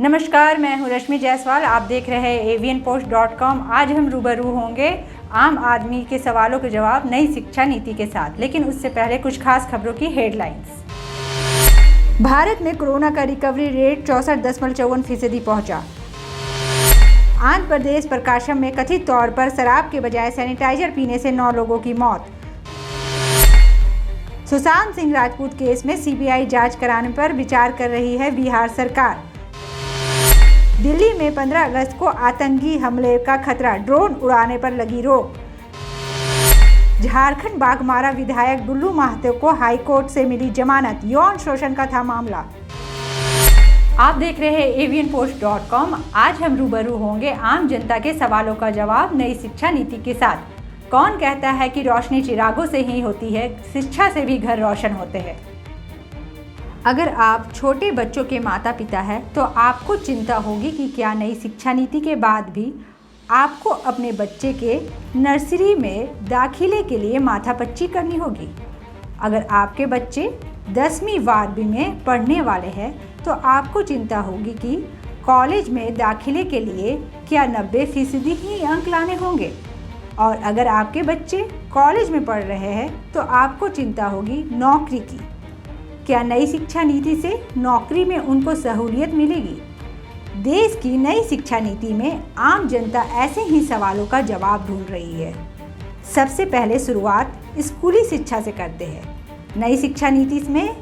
नमस्कार, मैं हूं रश्मि जायसवाल। आप देख रहे हैं avianpost.com। आज हम रूबरू होंगे आम आदमी के सवालों के जवाब नई शिक्षा नीति के साथ, लेकिन उससे पहले कुछ खास खबरों की हेडलाइंस। भारत में कोरोना का रिकवरी रेट 64.54% पहुंचा। आंध्र प्रदेश प्रकाशम में कथित तौर पर शराब के बजाय सैनिटाइजर पीने से 9 लोगों की मौत। सुशांत सिंह राजपूत केस में सीबीआई जांच कराने पर विचार कर रही है बिहार सरकार। दिल्ली में 15 अगस्त को आतंकी हमले का खतरा, ड्रोन उड़ाने पर लगी रोक। झारखंड बाघमारा विधायक बुल्लू महतो को हाईकोर्ट से मिली जमानत, यौन शोषण का था मामला। आप देख रहे हैं avianpost.com। आज हम रूबरू होंगे आम जनता के सवालों का जवाब नई शिक्षा नीति के साथ। कौन कहता है कि रोशनी चिरागों से ही होती है, शिक्षा से भी घर रोशन होते हैं। अगर आप छोटे बच्चों के माता पिता हैं तो आपको चिंता होगी कि क्या नई शिक्षा नीति के बाद भी आपको अपने बच्चे के नर्सरी में दाखिले के लिए माथापच्ची करनी होगी। अगर आपके बच्चे 10वीं वार्ड में पढ़ने वाले हैं तो आपको चिंता होगी कि कॉलेज में दाखिले के लिए क्या 90% ही अंक लाने होंगे। और अगर आपके बच्चे कॉलेज में पढ़ रहे हैं तो आपको चिंता होगी नौकरी की। क्या नई शिक्षा नीति से नौकरी में उनको सहूलियत मिलेगी। देश की नई शिक्षा नीति में आम जनता ऐसे ही सवालों का जवाब ढूंढ रही है। सबसे पहले शुरुआत स्कूली शिक्षा से करते हैं। नई शिक्षा नीति में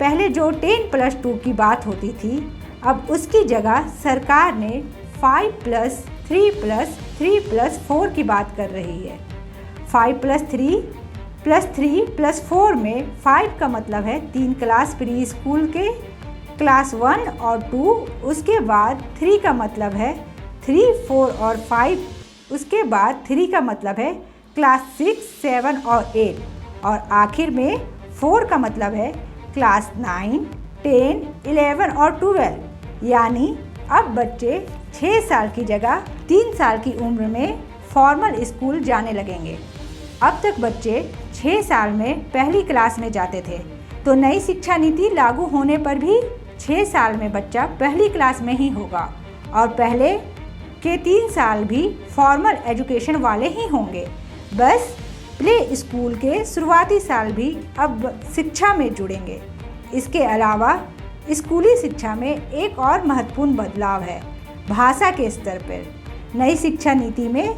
पहले जो 10+2 की बात होती थी, अब उसकी जगह सरकार ने 5+3+3+4 की बात कर रही है। 5+3+3+4 में 5 का मतलब है 3 क्लास प्री स्कूल के, क्लास 1 और 2। उसके बाद 3 का मतलब है 3, 4 और 5। उसके बाद 3 का मतलब है क्लास 6, 7 और 8। और आखिर में 4 का मतलब है क्लास 9, 10, 11 और 12। यानी अब बच्चे 6 साल की जगह 3 साल की उम्र में फॉर्मल स्कूल जाने लगेंगे। अब तक बच्चे 6 साल में पहली क्लास में जाते थे, तो नई शिक्षा नीति लागू होने पर भी 6 साल में बच्चा पहली क्लास में ही होगा और पहले के 3 साल भी फॉर्मल एजुकेशन वाले ही होंगे। बस प्ले स्कूल के शुरुआती साल भी अब शिक्षा में जुड़ेंगे। इसके अलावा स्कूली शिक्षा में एक और महत्वपूर्ण बदलाव है भाषा के स्तर पर। नई शिक्षा नीति में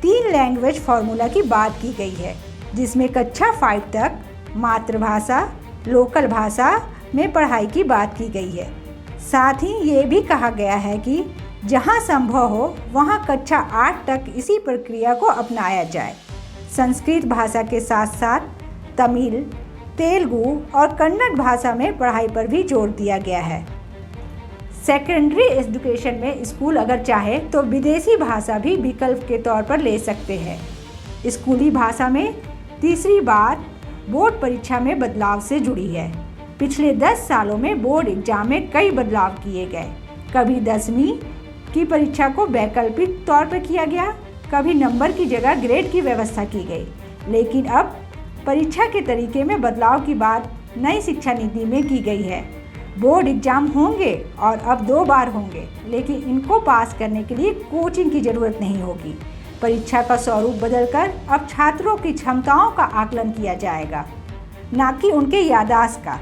3 लैंग्वेज फार्मूला की बात की गई है, जिसमें कक्षा 5 तक मातृभाषा, लोकल भाषा में पढ़ाई की बात की गई है। साथ ही ये भी कहा गया है कि जहां संभव हो वहां कक्षा 8 तक इसी प्रक्रिया को अपनाया जाए। संस्कृत भाषा के साथ साथ तमिल, तेलुगु और कन्नड़ भाषा में पढ़ाई पर भी जोर दिया गया है। सेकेंडरी एजुकेशन में स्कूल अगर चाहे तो विदेशी भाषा भी विकल्प के तौर पर ले सकते हैं। स्कूली भाषा में तीसरी बात बोर्ड परीक्षा में बदलाव से जुड़ी है। पिछले 10 सालों में बोर्ड एग्जाम में कई बदलाव किए गए। कभी 10वीं की परीक्षा को वैकल्पिक तौर पर किया गया, कभी नंबर की जगह ग्रेड की व्यवस्था की गई। लेकिन अब परीक्षा के तरीके में बदलाव की बात नई शिक्षा नीति में की गई है। बोर्ड एग्जाम होंगे और अब 2 बार होंगे, लेकिन इनको पास करने के लिए कोचिंग की ज़रूरत नहीं होगी। परीक्षा का स्वरूप बदलकर अब छात्रों की क्षमताओं का आकलन किया जाएगा, ना कि उनके याददाश्त का।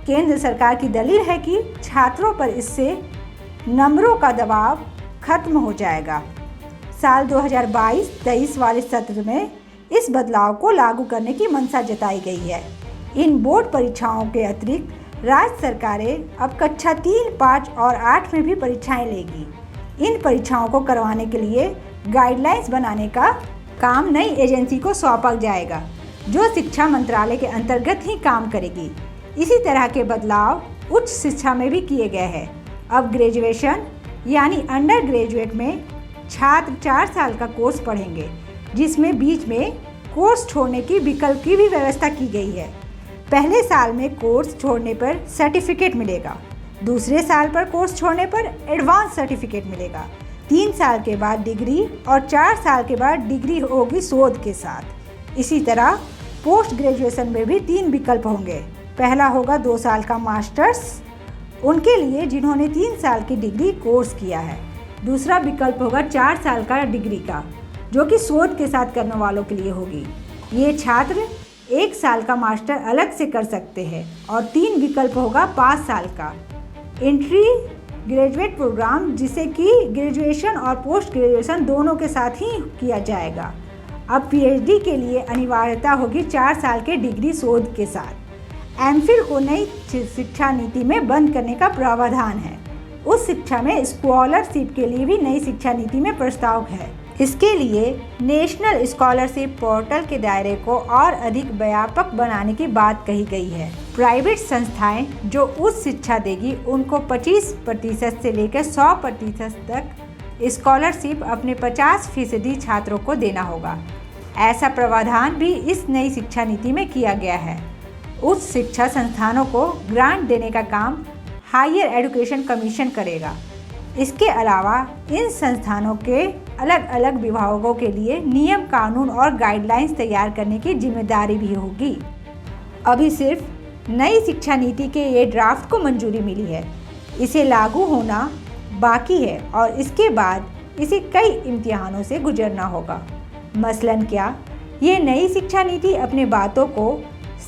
केंद्र सरकार की दलील है कि छात्रों पर इससे नंबरों का दबाव खत्म हो जाएगा। साल 2022-23 वाले सत्र में इस बदलाव को लागू करने की मंशा जताई गई है। इन बोर्ड परीक्षाओं के अतिरिक्त राज्य सरकारें अब कक्षा 3, 5 और 8 में भी परीक्षाएं लेगी। इन परीक्षाओं को करवाने के लिए गाइडलाइंस बनाने का काम नई एजेंसी को सौंपा जाएगा, जो शिक्षा मंत्रालय के अंतर्गत ही काम करेगी। इसी तरह के बदलाव उच्च शिक्षा में भी किए गए हैं। अब ग्रेजुएशन यानी अंडर ग्रेजुएट में छात्र 4 साल का कोर्स पढ़ेंगे, जिसमें बीच में कोर्स छोड़ने की विकल्प की भी व्यवस्था की गई है। पहले साल में कोर्स छोड़ने पर सर्टिफिकेट मिलेगा, दूसरे साल पर कोर्स छोड़ने पर एडवांस सर्टिफिकेट मिलेगा। 3 साल के बाद डिग्री और 4 साल के बाद डिग्री होगी शोध के साथ। इसी तरह पोस्ट ग्रेजुएशन में भी 3 विकल्प होंगे। पहला होगा 2 साल का मास्टर्स उनके लिए जिन्होंने 3 साल की डिग्री कोर्स किया है। दूसरा विकल्प होगा 4 साल का डिग्री का, जो कि शोध के साथ करने वालों के लिए होगी। ये छात्र 1 साल का मास्टर अलग से कर सकते हैं। और 3 विकल्प होगा 5 साल का इंट्री ग्रेजुएट प्रोग्राम, जिसे कि ग्रेजुएशन और पोस्ट ग्रेजुएशन दोनों के साथ ही किया जाएगा। अब पीएचडी के लिए अनिवार्यता होगी 4 साल के डिग्री शोध के साथ। एमफिल को नई शिक्षा नीति में बंद करने का प्रावधान है। उस शिक्षा में स्कॉलरशिप के लिए भी नई शिक्षा नीति में प्रस्ताव है। इसके लिए नेशनल स्कॉलरशिप पोर्टल के दायरे को और अधिक व्यापक बनाने की बात कही गई है। प्राइवेट संस्थाएं जो उच्च शिक्षा देगी उनको 25% से लेकर 100% तक स्कॉलरशिप अपने 50% छात्रों को देना होगा। ऐसा प्रावधान भी इस नई शिक्षा नीति में किया गया है। उच्च शिक्षा संस्थानों को ग्रांट देने का काम हायर एजुकेशन कमीशन करेगा। इसके अलावा इन संस्थानों के अलग अलग विभागों के लिए नियम, कानून और गाइडलाइंस तैयार करने की जिम्मेदारी भी होगी। अभी सिर्फ नई शिक्षा नीति के ये ड्राफ्ट को मंजूरी मिली है। इसे लागू होना बाकी है और इसके बाद इसे कई इम्तिहानों से गुजरना होगा। मसलन क्या, ये नई शिक्षा नीति अपने बातों को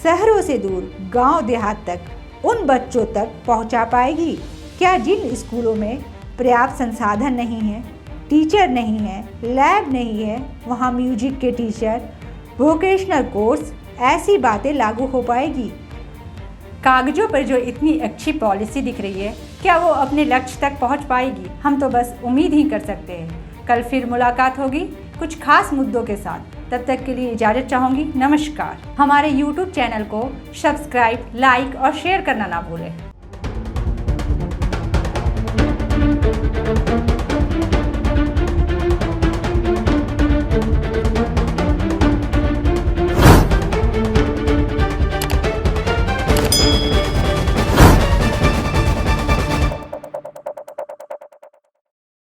शहरों से दूर गांव देहात तक उन बच्चों तक पहुंचा पाएगी क्या जिन स्कूलों में पर्याप्त संसाधन नहीं है, टीचर नहीं है, लैब नहीं है, वहाँ म्यूजिक के टीचर, वोकेशनल कोर्स, ऐसी बातें लागू हो पाएगी? कागजों पर जो इतनी अच्छी पॉलिसी दिख रही है, क्या वो अपने लक्ष्य तक पहुँच पाएगी? हम तो बस उम्मीद ही कर सकते हैं। कल फिर मुलाकात होगी कुछ खास मुद्दों के साथ। तब तक के लिए इजाज़त चाहूँगी। नमस्कार। हमारे YouTube चैनल को सब्सक्राइब, लाइक और शेयर करना ना भूलें।